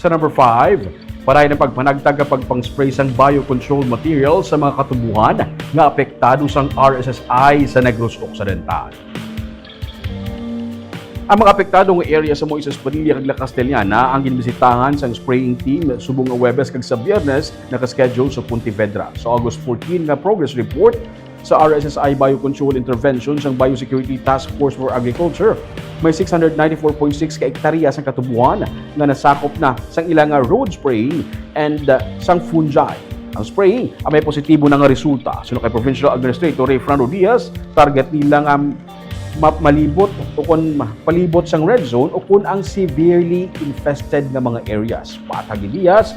Sa number 5, paray ng pagpanagtag kapag pang-spray sang biocontrol material sa mga katubuhan nga apektado sang RSSI sa Negros Occidental. Ang mga apektadong area sa Moises Padilla kag La Castellana ang ginbisitahan sang spraying team subong nga Webes kag sa Biyernes naka-schedule sa Pontevedra. Sa August 14 nga progress report sa RSSI Biocontrol Interventions ang Biosecurity Task Force for Agriculture, may 694.6 ka hektarya sang katubuhan nga nasakop na sang ilang road spraying and sang fungi. Ang spraying ay may positibo na nga resulta. Sino kay Provincial Administrator Ray Fernando Diaz, target nila nga malibot o kung palibot sang red zone o kung ang severely infested nga mga areas. Patag ni Diaz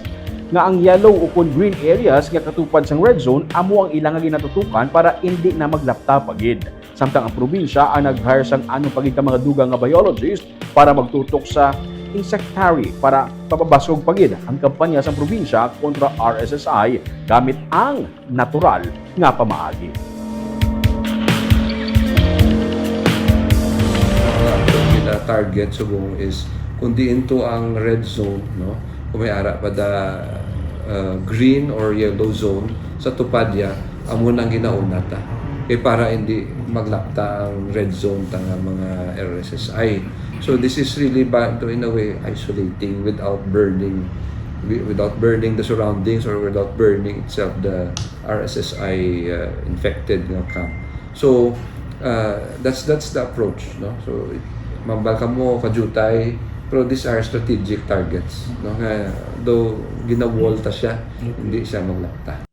nga ang yellow o kung green areas nga katupad sang red zone amo ang ilang nga ginatutukan para hindi na maglapta pagid. Samtang ang probinsya ang nag-hire sang anong pagid ka mga dugang nga biologist para magtutok sa insectary para papabasog pagid ang kampanya sa probinsya kontra RSSI gamit ang natural nga pamaagi. Target subong is kundi into ang red zone, no, kung may ara pa da green or yellow zone sa tupad ya amo nang ginauna ta para hindi maglapta ang red zone ta nga mga RSSI. So this is really in a way isolating without burning the surroundings or without burning itself the RSSI infected nga camp. So that's the approach, no. So mambal ka mo kajutay, pero these are strategic targets, no, nga though ginawolta siya hindi siya maglapta.